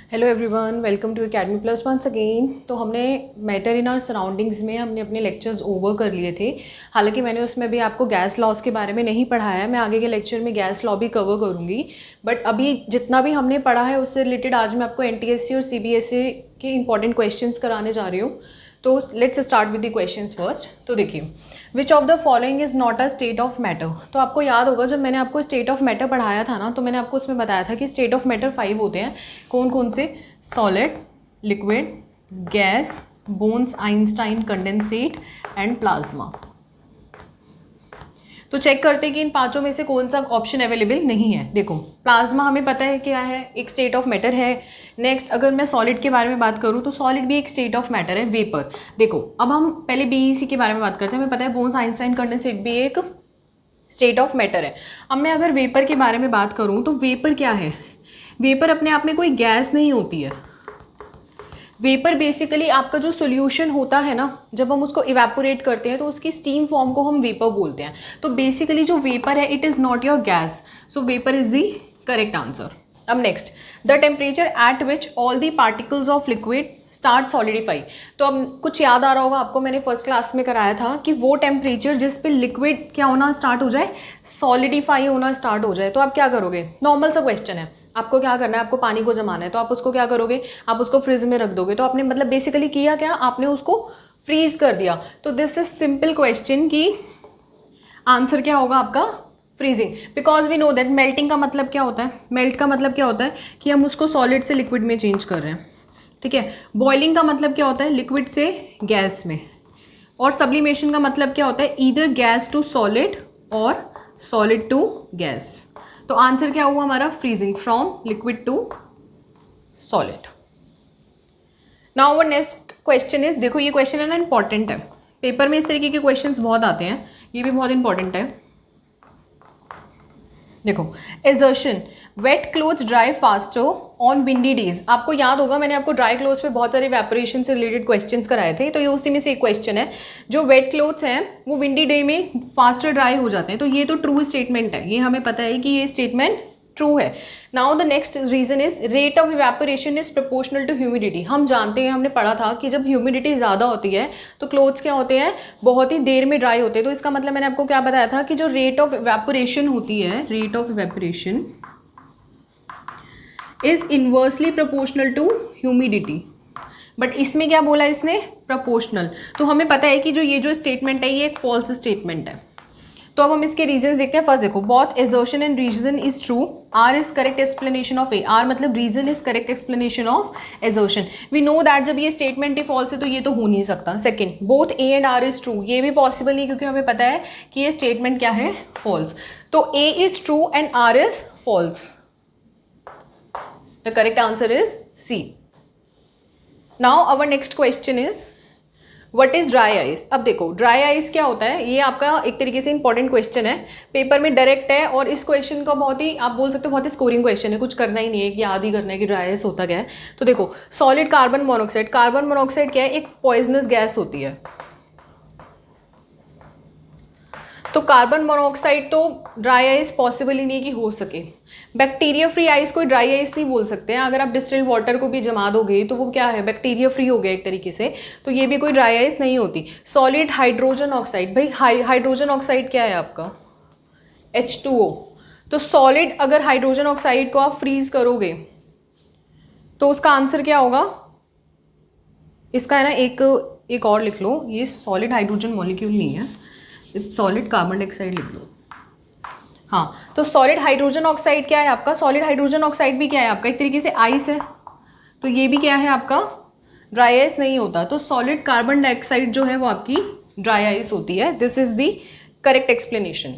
Hello everyone, welcome to academy plus once again. तो हमने matter in our surroundings में हमने अपने लेक्चर्स ओवर कर लिए थे। हालांकि मैंने उसमें भी आपको गैस लॉस के बारे में नहीं पढ़ाया है। मैं आगे के लेक्चर में गैस लॉ भी कवर करूँगी, बट अभी जितना भी हमने पढ़ा है उससे रिलेटेड आज मैं आपको एनटीएससी और सीबीएसई के इंपॉर्टेंट क्वेश्चंस कराने जा रही हूँ। तो let's start with the questions first. तो देखिए, विच of the following is not a state of matter. तो आपको याद होगा जब मैंने आपको स्टेट ऑफ मैटर पढ़ाया था ना, तो मैंने आपको उसमें बताया था कि स्टेट ऑफ मैटर 5 होते हैं। कौन कौन से? Solid, liquid, gas, bones, Einstein, condensate and plasma. तो चेक करते हैं कि इन पांचों में से कौन सा ऑप्शन अवेलेबल नहीं है। देखो, प्लाज्मा हमें पता है क्या है, एक स्टेट ऑफ मैटर है। नेक्स्ट अगर मैं सॉलिड के बारे में बात करूँ तो सॉलिड भी एक स्टेट ऑफ मैटर है, वेपर। देखो, अब हम पहले बीईसी के बारे में बात करते हैं। हमें पता है बोन्स, आइंस्टाइन, कंडेंसेट भी एक स्टेट ऑफ मैटर है। अब मैं अगर वेपर के बारे में बात करूँ तो वेपर क्या है? वेपर अपने आप में कोई गैस नहीं होती है। वेपर बेसिकली आपका जो सोल्यूशन होता है ना, जब हम उसको इवेपोरेट करते हैं तो उसकी स्टीम फॉर्म को हम वेपर बोलते हैं। तो बेसिकली जो वेपर है it is not your gas, so vapour is the correct answer. अब next, the temperature at which all the particles of liquid start solidify. तो अब कुछ याद आ रहा होगा आपको, मैंने फर्स्ट क्लास में कराया था कि वो टेम्परेचर जिस पे लिक्विड क्या होना स्टार्ट हो जाए, सॉलिडिफाई होना स्टार्ट हो जाए। तो आप क्या करोगे? नॉर्मल सा क्वेश्चन है, आपको क्या करना है, आपको पानी को जमाना है, तो आप उसको क्या करोगे? आप उसको फ्रिज में रख दोगे। तो आपने मतलब बेसिकली किया क्या? आपने उसको फ्रीज कर दिया। तो दिस इज सिंपल क्वेश्चन की आंसर क्या होगा आपका? Freezing. Because we know that melting का मतलब क्या होता है? मेल्ट का मतलब क्या होता है कि हम उसको सॉलिड से लिक्विड में चेंज कर रहे हैं, ठीक है। बॉइलिंग का मतलब क्या होता है? लिक्विड से गैस में। और सब्लिमेशन का मतलब क्या होता है? ईदर गैस टू सॉलिड और सॉलिड टू गैस। तो आंसर क्या हुआ हमारा? Freezing, from liquid to solid. Now our next question is, देखो ये क्वेश्चन है ना इंपॉर्टेंट है, पेपर में इस तरीके के क्वेश्चंस बहुत आते हैं, ये भी बहुत इंपॉर्टेंट है। देखो, assertion, wet clothes dry faster on windy days. आपको याद होगा मैंने आपको ड्राई क्लोथ्स पे बहुत सारे इवेपोरेशन से रिलेटेड क्वेश्चंस कराए थे, तो ये उसी में से एक क्वेश्चन है। जो वेट क्लोथ्स हैं वो विंडी डे में फास्टर ड्राई हो जाते हैं। तो ये तो ट्रू स्टेटमेंट है, ये हमें पता है कि ये स्टेटमेंट ट्रू है। Now the next reason is rate of evaporation is proportional to humidity. हम जानते हैं, हमने पढ़ा था कि जब ह्यूमिडिटी ज़्यादा होती है तो क्लोथ्स क्या होते हैं? बहुत ही देर में ड्राई होते हैं। तो इसका मतलब मैंने आपको क्या बताया था कि जो रेट ऑफ इवेपोरेशन होती है, rate of evaporation is inversely proportional to humidity. But इसमें क्या बोला इसने? प्रोपोर्शनल। तो हमें पता है कि ये जो स्टेटमेंट है ये एक फॉल्स स्टेटमेंट है। तो अब हम इसके रीजंस देखते हैं। फर्स्ट देखो, both assertion and reason is true, R is correct explanation of A. R मतलब reason is correct explanation of assertion. We know that जब ये स्टेटमेंट ही फॉल्स है तो ये तो हो नहीं सकता। Second, both A and R is true, ये भी पॉसिबल नहीं क्योंकि हमें पता है कि ये स्टेटमेंट क्या है? फॉल्स। तो A is true and R is false. The correct answer is C. Now our next question is what is dry ice. अब देखो, ड्राई आइस क्या होता है? ये आपका एक तरीके से इंपॉर्टेंट क्वेश्चन है, पेपर में डायरेक्ट है। और इस क्वेश्चन का बहुत ही, आप बोल सकते हो बहुत ही स्कोरिंग क्वेश्चन है, कुछ करना ही नहीं है कि याद ही करना है कि ड्राई आइस होता क्या है। तो देखो, solid carbon monoxide. Carbon monoxide क्या है? एक पॉइजनस गैस होती है। तो कार्बन मोनोऑक्साइड तो ड्राई आइस पॉसिबल ही नहीं कि हो सके। बैक्टीरिया फ्री आइस कोई ड्राई आइस नहीं बोल सकते हैं। अगर आप डिस्टिल्ड वाटर को भी जमा दोगे तो वो क्या है? बैक्टीरिया फ्री हो गया एक तरीके से, तो ये भी कोई ड्राई आइस नहीं होती। सॉलिड हाइड्रोजन ऑक्साइड, भाई हाइड्रोजन ऑक्साइड क्या है आपका? H2O। तो सॉलिड अगर हाइड्रोजन ऑक्साइड को आप फ्रीज करोगे तो उसका आंसर क्या होगा? इसका है ना एक और लिख लो, ये सॉलिड हाइड्रोजन मॉलिक्यूल नहीं है, सॉलिड कार्बन डाइऑक्साइड लिख लो। हाँ, तो सॉलिड हाइड्रोजन ऑक्साइड क्या है आपका? सॉलिड हाइड्रोजन ऑक्साइड भी क्या है आपका? एक तरीके से आइस है। तो ये भी क्या है आपका? ड्राई आइस नहीं होता। तो सॉलिड कार्बन डाइऑक्साइड जो है वो आपकी ड्राई आइस होती है। This is the correct explanation.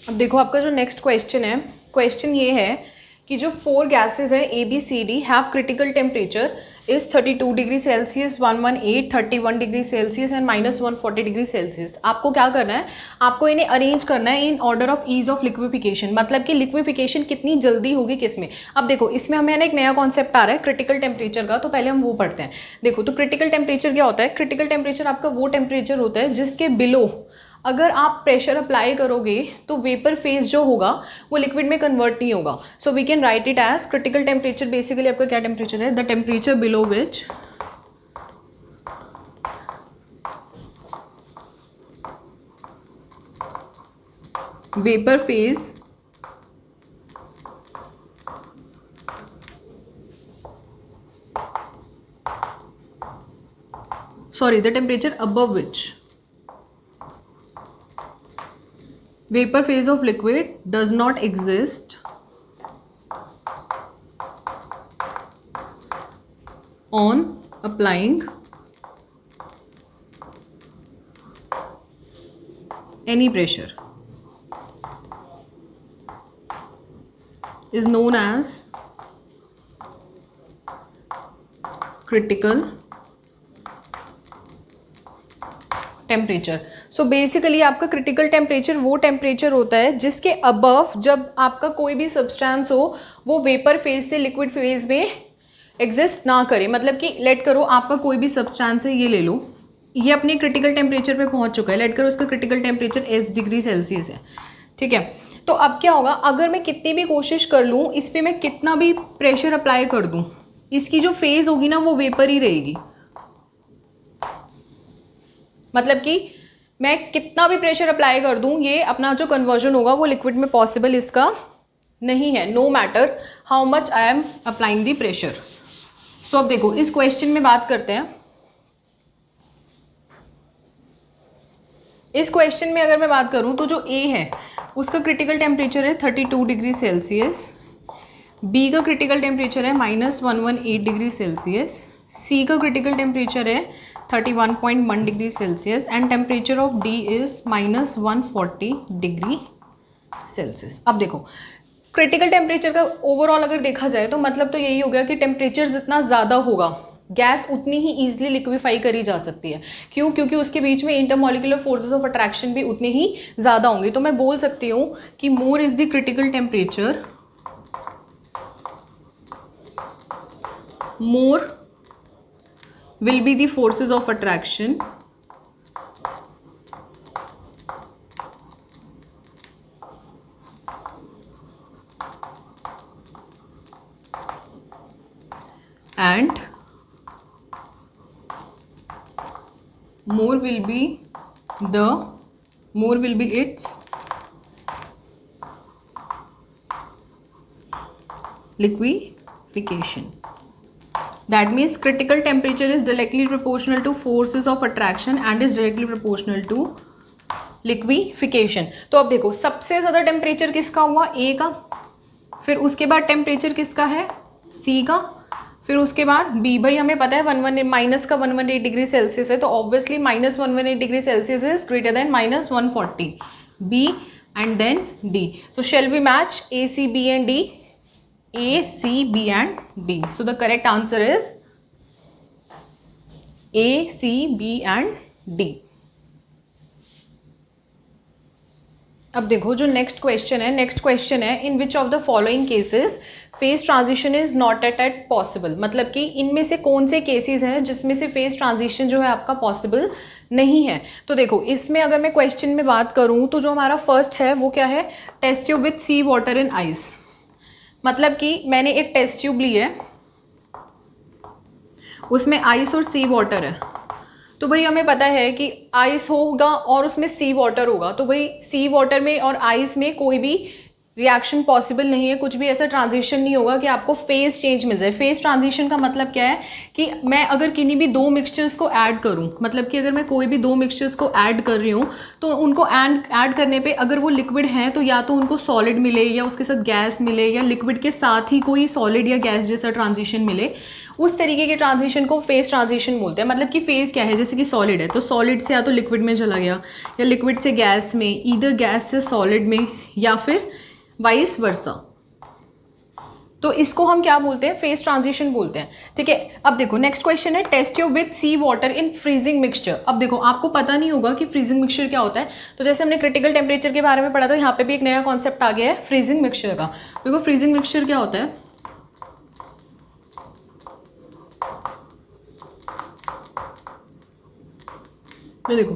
अब देखो, आपका जो नेक्स्ट क्वेश्चन है, क्वेश्चन ये है कि जो 4 गैसेज हैं ABCD have critical temperature is 32 degree Celsius, 118, 31 degree Celsius and -140 degree Celsius. आपको क्या करना है? आपको इन्हें अरेंज करना है in order of ease of liquefaction. मतलब कि लिक्विफिकेशन कितनी जल्दी होगी किसमें। अब देखो, इसमें हमें ना एक नया कॉन्सेप्ट आ रहा है क्रिटिकल टेम्परेचर का, तो पहले हम वो पढ़ते हैं। देखो, तो क्रिटिकल टेम्परेचर क्या होता है? क्रिटिकल टेम्परेचर आपका वो टेम्परेचर होता है जिसके बिलो अगर आप प्रेशर अप्लाई करोगे तो वेपर फेज जो होगा वो लिक्विड में कन्वर्ट नहीं होगा. So we can write it as critical temperature. Basically आपका क्या टेम्परेचर है? The temperature below which vapour phase the temperature above which vapor phase of liquid does not exist on applying any pressure is known as critical temperature. So basically आपका critical temperature वो temperature होता है जिसके above जब आपका कोई भी substance हो वो वेपर फेज से लिक्विड फेज में एग्जिस्ट ना करे. मतलब कि लेट करो आपका कोई भी सब्सटेंस है, ये ले लो, ये अपने क्रिटिकल टेम्परेचर पे पहुंच चुका है. लेट करो उसका क्रिटिकल टेम्परेचर 8 डिग्री सेल्सियस है. ठीक है, तो अब क्या होगा, अगर मैं कितनी भी कोशिश कर लूँ, इस पर मैं कितना भी प्रेशर अप्लाई कर दूँ, इसकी जो फेज होगी ना वो वेपर ही रहेगी. मतलब कि मैं कितना भी प्रेशर अप्लाई कर दूं, ये अपना जो कन्वर्जन होगा वो लिक्विड में पॉसिबल इसका नहीं है, no matter how much I am applying the pressure. So अब देखो इस क्वेश्चन में बात करते हैं. इस क्वेश्चन में अगर मैं बात करूं तो जो ए है उसका क्रिटिकल टेम्परेचर है 32 डिग्री सेल्सियस, बी का क्रिटिकल टेम्परेचर है -118 डिग्री सेल्सियस, सी का क्रिटिकल टेम्परेचर है 31.1 degree Celsius and temperature of D is -140 degree Celsius. अब देखो क्रिटिकल टेम्परेचर का ओवरऑल अगर देखा जाए तो मतलब तो यही हो गया कि टेम्परेचर जितना ज़्यादा होगा गैस उतनी ही ईजिली लिक्विफाई करी जा सकती है. क्यों? क्योंकि उसके बीच में इंटरमॉलिक्यूलर फोर्सेस ऑफ अट्रैक्शन भी उतनी ही ज़्यादा होंगी. तो मैं बोल सकती हूँ कि more is the critical temperature, more will be the forces of attraction and more will be its liquefaction. That means critical temperature is directly proportional to forces of attraction and is directly proportional to liquefaction. तो अब देखो सबसे ज़्यादा temperature किसका हुआ? ए का. फिर उसके बाद टेम्परेचर किसका है? सी का. फिर उसके बाद बी. भाई हमें पता है 118 माइनस का 118 डिग्री सेल्सियस है, तो obviously -118 degree Celsius is greater than -140. B and then D. So shall we match A, C, B and D? A, C, B and D. So the correct answer is A, C, B and D. अब देखो जो next question है in which of the following cases phase transition is not at possible. मतलब कि इनमें से कौन से केसेस हैं जिसमें से फेज ट्रांजिशन जो है आपका पॉसिबल नहीं है. तो देखो इसमें अगर मैं क्वेश्चन में बात करूं तो जो हमारा फर्स्ट है वो क्या है? Test tube with sea water and ice. मतलब कि मैंने एक टेस्ट ट्यूब ली है, उसमें आइस और सी वाटर है. तो भाई हमें पता है कि आइस होगा और उसमें सी वाटर होगा, तो भाई सी वाटर में और आइस में कोई भी रिएक्शन पॉसिबल नहीं है, कुछ भी ऐसा ट्रांजिशन नहीं होगा कि आपको फेज चेंज मिल जाए. फेज ट्रांजिशन का मतलब क्या है कि मैं अगर किन्हीं भी दो मिक्सचर्स को ऐड करूं, मतलब कि अगर मैं कोई भी दो मिक्सचर्स को ऐड कर रही हूं तो उनको ऐड करने पे अगर वो लिक्विड हैं तो या तो उनको सॉलिड मिले या उसके साथ गैस मिले या लिक्विड के साथ ही कोई सॉलिड या गैस जैसा ट्रांजिशन मिले, उस तरीके के ट्रांजिशन को फेज ट्रांजिशन बोलते हैं. मतलब कि फेज क्या है, जैसे कि सॉलिड है तो सॉलिड से या तो लिक्विड में चला गया या लिक्विड से गैस में, ईदर गैस से सॉलिड में या फिर वाइस वर्सा. तो इसको हम क्या बोलते हैं? फेज ट्रांजिशन बोलते हैं. ठीक है, अब देखो नेक्स्ट क्वेश्चन है test tube with sea water in freezing mixture. अब देखो आपको पता नहीं होगा कि फ्रीजिंग मिक्सचर क्या होता है, तो जैसे हमने क्रिटिकल टेम्परेचर के बारे में पढ़ा था, यहाँ पे भी एक नया कॉन्सेप्ट आ गया है फ्रीजिंग मिक्सचर का. देखो फ्रीजिंग मिक्सचर क्या होता है? तो देखो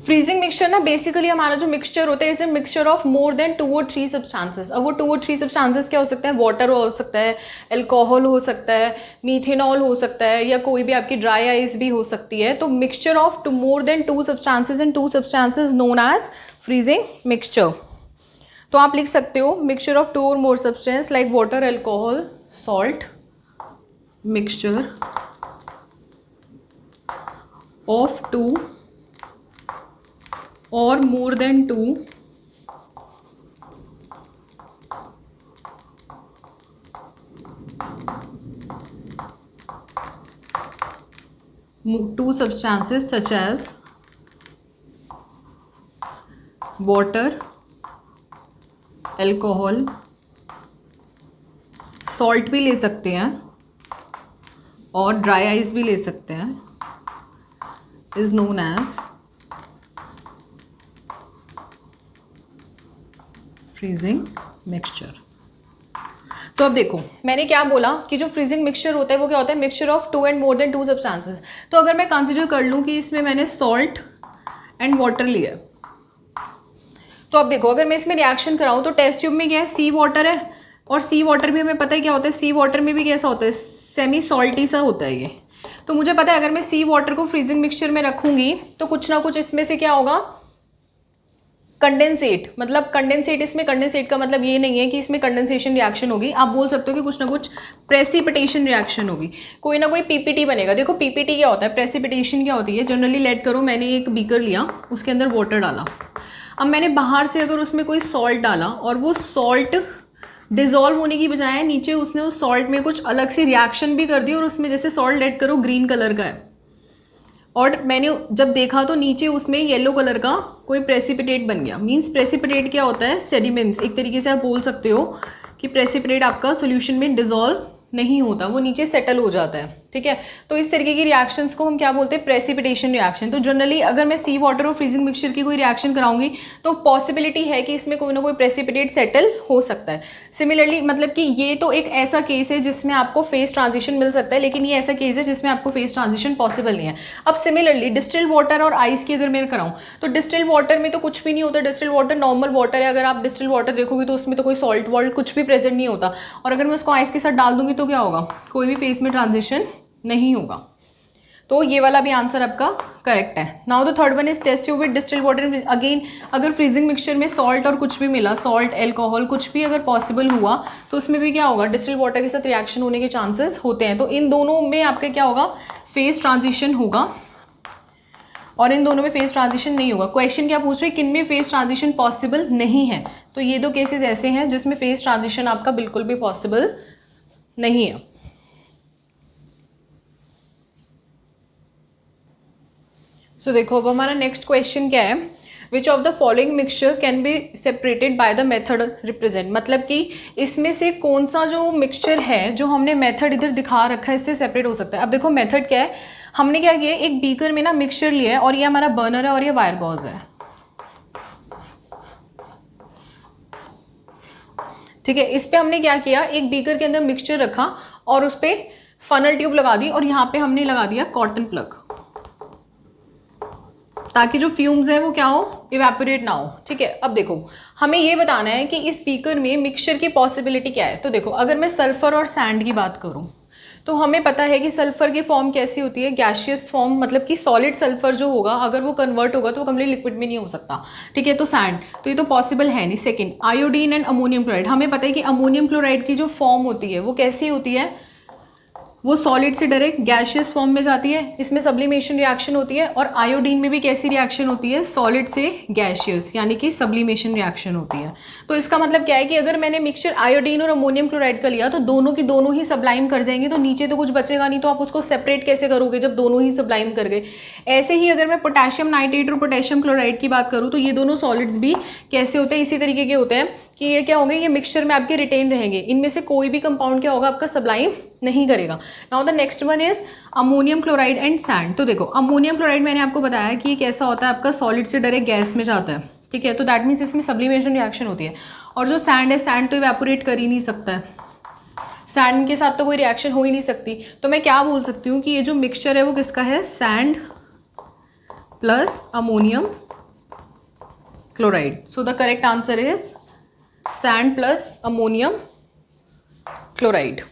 फ्रीजिंग मिक्सचर ना बेसिकली हमारा जो मिक्सचर होता है it's a mixture of more than 2 और 3 सब्सटेंसेस। अब वो 2 और 3 सब्सटेंसेस क्या हो सकते हैं, वाटर हो सकता है, अल्कोहल हो सकता है, मीथेनॉल हो सकता है, या कोई भी आपकी ड्राई आइस भी हो सकती है। तो mixture of more than 2 substances and 2 substances known as freezing mixture. तो आप लिख सकते हो मिक्सचर ऑफ 2 और more substance like water, alcohol, salt, mixture of 2 or more than 2 substances such as water, alcohol, salt भी ले सकते हैं और ड्राई आइस भी ले सकते हैं, is known as freezing mixture. तो अब देखो मैंने क्या बोला कि जो फ्रीजिंग मिक्सचर होता है वो क्या होता है, mixture of 2 and more than 2 substances. तो अगर मैं कंसिडर कर लूँ कि इसमें मैंने सॉल्ट एंड वाटर लिया, तो अब देखो अगर मैं इसमें रिएक्शन कराऊँ तो टेस्ट ट्यूब में क्या है, सी वाटर है, और सी वाटर भी हमें पता है क्या होता है, सी वाटर में भी कैसा होता है, सेमी सॉल्टी सा होता है ये। तो मुझे पता है अगर मैं सी वाटर को फ्रीजिंग मिक्सचर में रखूंगी तो कुछ ना कुछ इसमें से क्या होगा, कंडेंसेट। मतलब कंडेंसेट, इसमें कंडेंसेट का मतलब ये नहीं है कि इसमें कंडेंसेशन रिएक्शन होगी, आप बोल सकते हो कि कुछ ना कुछ प्रेसिपिटेशन रिएक्शन होगी, कोई ना कोई पीपीटी बनेगा। देखो पीपीटी क्या होता है, प्रेसिपिटेशन क्या होती है, जनरली लेट करो मैंने एक बीकर लिया, उसके अंदर वाटर डाला, अब मैंने बाहर से अगर उसमें कोई सॉल्ट डाला और वो सॉल्ट डिजोल्व होने की बजाय नीचे उसने उस सॉल्ट में कुछ अलग से रिएक्शन भी कर दी, और उसमें जैसे सॉल्ट ऐड करो ग्रीन कलर का है, और मैंने जब देखा तो नीचे उसमें येलो कलर का कोई प्रेसिपिटेट बन गया। मींस प्रेसिपिटेट क्या होता है, सेडिमेंट्स। एक तरीके से आप बोल सकते हो कि प्रेसिपिटेट आपका सॉल्यूशन में डिजोल्व नहीं होता, वो नीचे सेटल हो जाता है, ठीक है। तो इस तरीके की रिएक्शंस को हम क्या बोलते हैं, प्रेसिपिटेशन रिएक्शन। तो जनरली अगर मैं सी वाटर और फ्रीजिंग मिक्सचर की कोई रिएक्शन कराऊंगी तो पॉसिबिलिटी है कि इसमें कोई ना कोई प्रेसिपिटेट सेटल हो सकता है। सिमिलरली मतलब कि ये तो एक ऐसा केस है जिसमें आपको फेज ट्रांजिशन मिल सकता है, लेकिन ये ऐसा केस है जिसमें आपको फेज ट्रांजिशन पॉसिबल नहीं है। अब सिमिलरली डिस्टिल्ड वाटर और आइस की अगर मैं कराऊँ तो डिस्टिल्ड वाटर में तो कुछ भी नहीं होता, डिस्टिल्ड वाटर नॉर्मल वाटर है, अगर आप डिस्टिल्ड वाटर देखोगे तो उसमें तो कोई सॉल्ट वॉल्ट कुछ भी प्रेजेंट नहीं होता, और अगर मैं उसको आइस के साथ डाल दूंगी तो क्या होगा, कोई भी फेज में ट्रांजिशन नहीं होगा। तो ये वाला भी आंसर आपका करेक्ट है। Now the third one is test tube with distilled water. Again अगर फ्रीजिंग मिक्सचर में सॉल्ट और कुछ भी मिला, सॉल्ट, अल्कोहल कुछ भी अगर पॉसिबल हुआ तो उसमें भी क्या होगा, डिस्टिल्ड वाटर के साथ रिएक्शन होने के चांसेस होते हैं। तो इन दोनों में आपके क्या होगा, फेज ट्रांजिशन होगा, और इन दोनों में फेज ट्रांजिशन नहीं होगा। क्वेश्चन क्या पूछ रहे हैं, किन में फेज ट्रांजिशन पॉसिबल नहीं है, तो ये दो केसेस ऐसे हैं जिसमें फेज ट्रांजिशन आपका बिल्कुल भी पॉसिबल नहीं है। सो देखो अब हमारा नेक्स्ट क्वेश्चन क्या है, विच of the following mixture can be separated by the method represent. मतलब कि इसमें से कौन सा जो मिक्सचर है जो हमने मेथड इधर दिखा रखा है इससे सेपरेट हो सकता है। अब देखो मेथड क्या है, हमने क्या किया, एक बीकर में ना मिक्सचर लिया है और ये हमारा बर्नर है और ये वायर गॉज है, ठीक है। इस पे हमने क्या किया, एक बीकर के अंदर मिक्सचर रखा और उस पर फनल ट्यूब लगा दी और यहाँ पे हमने लगा दिया कॉटन प्लग, ताकि जो फ्यूम्स है वो क्या हो, इवेपोरेट ना हो, ठीक है। अब देखो हमें ये बताना है कि इस बीकर में मिक्सचर की पॉसिबिलिटी क्या है। तो देखो अगर मैं सल्फर और सैंड की बात करूं तो हमें पता है कि सल्फर की फॉर्म कैसी होती है, गैशियस फॉर्म, मतलब कि सॉलिड सल्फर जो होगा अगर वो कन्वर्ट होगा तो वो कंप्लीट लिक्विड में नहीं हो सकता, ठीक है। तो सैंड, तो ये तो पॉसिबल है नहीं। Second, iodine and ammonium chloride. हमें पता है कि अमोनियम क्लोराइड की जो फॉर्म होती है वो कैसी होती है, वो सॉलिड से डायरेक्ट गैशियस फॉर्म में जाती है, इसमें सब्लिमेशन रिएक्शन होती है। और आयोडीन में भी कैसी रिएक्शन होती है, सॉलिड से गैशियस, यानी कि सब्लिमेशन रिएक्शन होती है। तो इसका मतलब क्या है कि अगर मैंने मिक्सचर आयोडीन और अमोनियम क्लोराइड का लिया तो दोनों की दोनों ही सब्लाइम कर जाएंगे, तो नीचे तो कुछ बचेगा नहीं, तो आप उसको सेपरेट कैसे करोगे जब दोनों ही सब्लाइम कर गए। ऐसे ही अगर मैं पोटेशियम नाइट्रेट और पोटेशियम क्लोराइड की बात करूँ तो ये दोनों सॉलिड्स भी कैसे होते हैं, इसी तरीके के होते हैं कि ये क्या होंगे, ये मिक्सचर में आपके रिटेन रहेंगे, इनमें से कोई भी कंपाउंड क्या होगा, आपका सब्लाइम नहीं करेगा। Now the next one is ammonium chloride and sand. तो देखो अमोनियम क्लोराइड मैंने आपको बताया कि ये कैसा होता है, आपका सॉलिड से डायरेक्ट गैस में जाता है, ठीक है। तो दैट मीन्स इसमें सब्लिमेशन रिएक्शन होती है। और जो सैंड है, सैंड तो इवेपोरेट कर ही नहीं सकता है, सैंड के साथ तो कोई रिएक्शन हो ही नहीं सकती। तो मैं क्या बोल सकती हूँ कि ये जो मिक्सचर है वो किसका है, sand plus ammonium chloride. So the correct answer is sand plus ammonium chloride.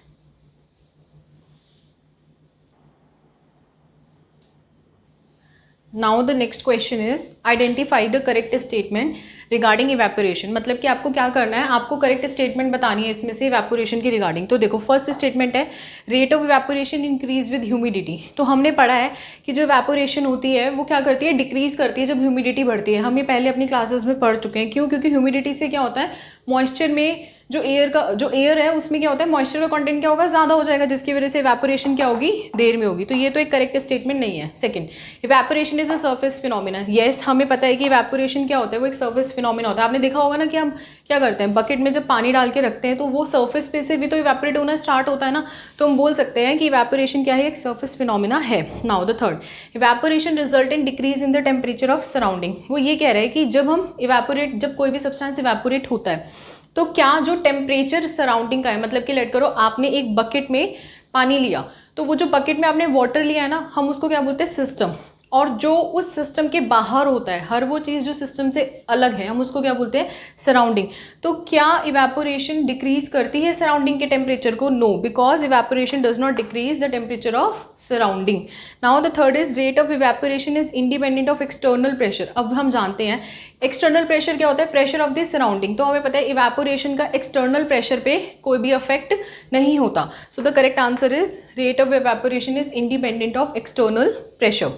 Now the next question is identify the correct statement regarding evaporation. मतलब कि आपको क्या करना है, आपको करेक्ट स्टेटमेंट बतानी है इसमें से इवेपोरेशन की रिगार्डिंग. तो देखो फर्स्ट स्टेटमेंट है rate of evaporation increase with humidity. तो हमने पढ़ा है कि जो इवेपोरेशन होती है वो क्या करती है, डिक्रीज करती है जब ह्यूमिडिटी बढ़ती है. हम ये पहले अपनी क्लासेस में पढ़ चुके हैं. क्यों? क्योंकि ह्यूमिडिटी से क्या होता है, मॉइस्चर में जो एयर है उसमें क्या होता है, मॉइस्चर का कंटेंट क्या होगा, ज़्यादा हो जाएगा, जिसकी वजह से इवेपोरेशन क्या होगी, देर में होगी. तो ये तो एक करेक्ट स्टेटमेंट नहीं है. Second, evaporation is a surface phenomena. Yes, हमें पता है कि इवेपोरेशन क्या होता है, वो एक सर्फेस फिनोमिना होता है. आपने देखा होगा ना कि हम क्या करते हैं, बकेट में जब पानी डाल के रखते हैं तो वो सर्फेस पे से भी तो इवेपोरेट होना स्टार्ट होता है ना. तो हम बोल सकते हैं कि इवेपोरेशन क्या है, एक सर्फेस फिनोमिना है. Now the third, evaporation result in decrease in the temperature of surrounding. वो ये कह रहे हैं कि जब कोई भी सब्सटेंस इवेपोरेट होता है तो क्या जो टेम्परेचर सराउंडिंग का है, मतलब कि लेट करो आपने एक बकेट में पानी लिया, तो वो जो बकेट में आपने वाटर लिया है ना, हम उसको क्या बोलते हैं, सिस्टम. और जो उस सिस्टम के बाहर होता है, हर वो चीज़ जो सिस्टम से अलग है, हम उसको क्या बोलते हैं, सराउंडिंग. तो क्या इवेपोरेशन डिक्रीज करती है सराउंडिंग के टेम्परेचर को? No, because evaporation does not decrease the temperature of surrounding. Now the third is rate of evaporation is independent of external pressure. अब हम जानते हैं एक्सटर्नल प्रेशर क्या होता है, प्रेशर ऑफ द सराउंडिंग. तो हमें पता है इवेपोरेशन का एक्सटर्नल प्रेशर पे कोई भी अफेक्ट नहीं होता. So the correct answer is rate of evaporation is independent of external pressure.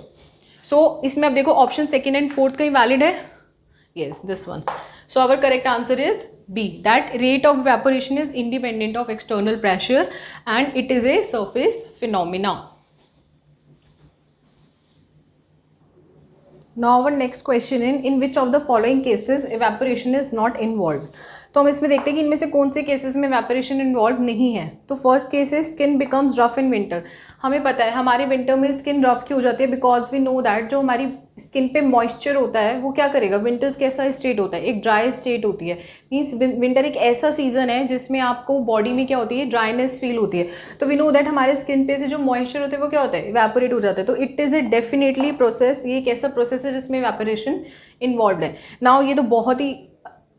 So इसमें अब देखो ऑप्शन सेकेंड एंड फोर्थ कहीं वैलिड है. Yes, this one. So our correct answer is B, that rate of evaporation is independent of external pressure and it is a surface phenomena. Now our next question in which of the following cases evaporation is not involved. तो हम इसमें देखते हैं कि इनमें से कौन से केसेस में इवेपोरेशन इन्वॉल्व नहीं है. तो फर्स्ट केस है skin becomes rough in winter. हमें पता है हमारे विंटर में स्किन रफ क्यों हो जाती है, बिकॉज वी नो दैट जो हमारी स्किन पे मॉइस्चर होता है वो क्या करेगा, विंटर्स कैसा स्टेट होता है, एक ड्राई स्टेट होती है. मीन्स विंटर एक ऐसा सीजन है जिसमें आपको बॉडी में क्या होती है, ड्राइनेस फील होती है. तो वी नो दैट हमारे स्किन पे से जो मॉइस्चर होता है वो क्या होता है, इवेपोरेट हो जाता है. तो it is a definitely process, ये एक ऐसा प्रोसेस है जिसमें इवेपोरेशन इन्वॉल्व है. नाउ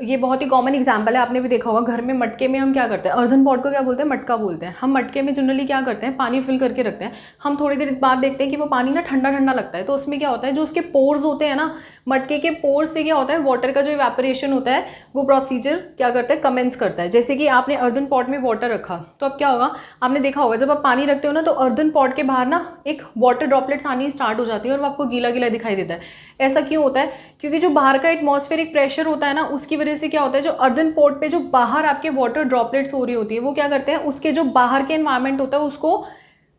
ये बहुत ही कॉमन एग्जाम्पल है, आपने भी देखा होगा घर में मटके में हम क्या करते हैं, अर्धन पॉट को क्या बोलते हैं, मटका बोलते हैं. हम मटके में जनरली क्या करते हैं, पानी फिल करके रखते हैं. हम थोड़ी देर बाद देखते हैं कि वो पानी ना ठंडा ठंडा लगता है. तो उसमें क्या होता है, जो उसके पोर्स होते हैं ना, मटके के पोर्स से क्या होता है, वाटर का जो इवेपोरेशन होता है वो प्रोसीजर क्या करता है, कमेंस करता है. जैसे कि आपने अर्धन पॉट में वाटर रखा, तो अब क्या होगा, आपने देखा होगा जब आप पानी रखते हो ना तो अर्धन पॉट के बाहर ना एक वाटर ड्रॉपलेट्स आनी स्टार्ट हो जाती है और वो आपको गीला गीला दिखाई देता है. ऐसा क्यों होता है, क्योंकि जो बाहर का एटमॉस्फेरिक प्रेशर होता है ना, उसकी वजह से क्या होता है, जो अर्धन पॉट पे जो बाहर आपके वाटर ड्रॉपलेट्स हो रही होती है वो क्या करते हैं, उसके जो बाहर के एनवायरनमेंट होता है उसको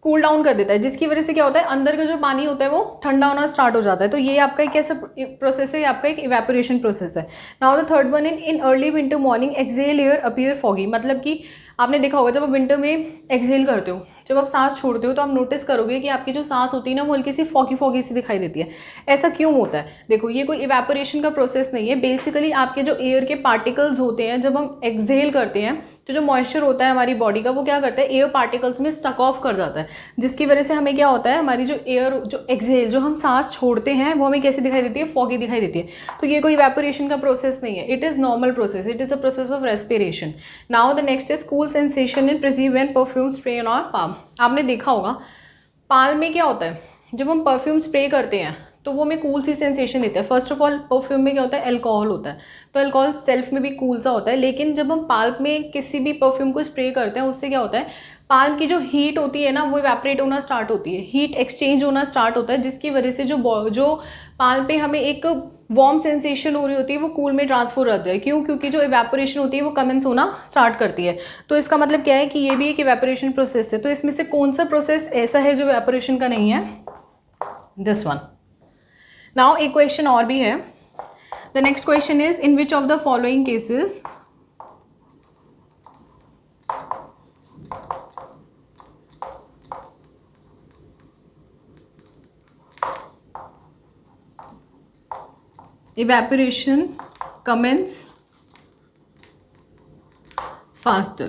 कूल डाउन कर देता है, जिसकी वजह से क्या होता है, अंदर का जो पानी होता है वो ठंडा होना स्टार्ट हो जाता है. तो ये आपका एक ऐसा प्रोसेस है, आपका एक इवेपोरेशन प्रोसेस है. Now the third one, in early winter morning exhaled air appear foggy. मतलब कि आपने देखा होगा जब आप विंटर में एक्सेल करते हो, जब आप सांस छोड़ते हो तो आप नोटिस करोगे कि आपकी जो सांस होती है ना वो हल्की सी फॉगी फॉगी सी दिखाई देती है. ऐसा क्यों होता है, देखो ये कोई इवेपोरेशन का प्रोसेस नहीं है. बेसिकली आपके जो एयर के पार्टिकल्स होते हैं, जब हम एक्सेल करते हैं तो जो मॉइस्चर होता है हमारी बॉडी का वो क्या करता है, एयर पार्टिकल्स में स्टक ऑफ कर जाता है, जिसकी वजह से हमें क्या होता है, हमारी जो एयर जो एक्सेल जो हम सांस छोड़ते हैं वो हमें कैसी दिखाई देती है, फॉगी दिखाई देती है. तो ये कोई इवेपोरेशन का प्रोसेस नहीं है, it is normal process, it is a process of respiration. Now the next is cool sensation in perceive when perfume spray on our palm. आपने देखा होगा पाल में क्या होता है, जब हम परफ्यूम स्प्रे करते हैं तो वो हमें कूल सी सेंसेशन देता है. फर्स्ट ऑफ ऑल परफ्यूम में क्या होता है, अल्कोहल होता है, तो अल्कोहल सेल्फ में भी कूल सा होता है. लेकिन जब हम पाल्प में किसी भी परफ्यूम को स्प्रे करते हैं उससे क्या होता है, पाल्प की जो हीट होती है ना वो इवेपोरेट होना स्टार्ट होती है, हीट एक्सचेंज होना स्टार्ट होता है, जिसकी वजह से जो पाल्प पे हमें एक वार्म सेंसेशन हो रही होती है वो कूल में ट्रांसफर हो जाती है. क्यों? क्योंकि जो इवेपोरेशन होती है वो कमेंस होना स्टार्ट करती है. तो इसका मतलब क्या है कि ये भी एक इवेपोरेशन प्रोसेस है. तो इसमें से कौन सा प्रोसेस ऐसा है जो इवेपोरेशन का नहीं है, दिस वन. नाउ एक क्वेश्चन और भी है. The next question is in which of the following cases evaporation commence faster.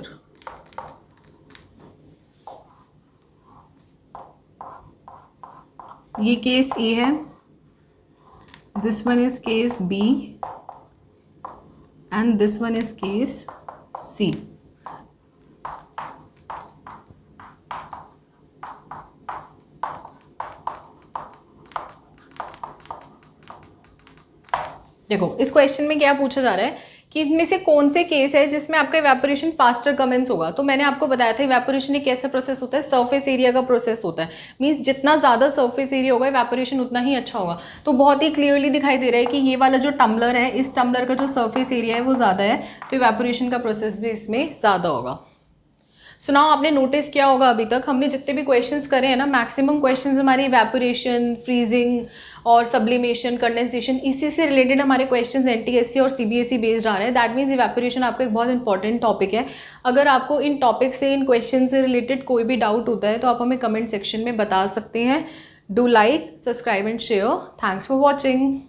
ये केस ए है, this one is case B and this one is case C. देखो इस क्वेश्चन में क्या पूछा जा रहा है कि इनमें से कौन से केस है जिसमें आपका इवेपोरेशन फास्टर कमेंस होगा। तो मैंने आपको बताया था इवेपोरेशन एक कैसा प्रोसेस होता है, सरफेस एरिया का प्रोसेस होता है। मींस जितना ज़्यादा सरफेस एरिया होगा इवेपोरेशन उतना ही अच्छा होगा। तो बहुत ही क्लियरली दिखाई दे रहा है कि ये वाला जो टम्बलर है, इस टम्बलर का जो सरफेस एरिया है वो ज़्यादा है, तो इवेपोरेशन का प्रोसेस भी इसमें ज़्यादा होगा। सो नाउ आपने नोटिस किया होगा अभी तक हमने जितने भी क्वेश्चंस करे हैं ना, मैक्सिमम क्वेश्चंस हमारे इवेपोरेशन, फ्रीजिंग और सब्लिमेशन, कंडेंसेशन, इसी से रिलेटेड हमारे क्वेश्चंस एनटीएससी और सीबीएसई बेस्ड आ रहे हैं। दैट मीन्स इवेपोरेशन आपका एक बहुत इंपॉर्टेंट टॉपिक है। अगर आपको इन टॉपिक से, इन क्वेश्चन से रिलेटेड कोई भी डाउट होता है तो आप हमें कमेंट सेक्शन में बता सकते हैं। Do like, subscribe and share. Thanks for watching.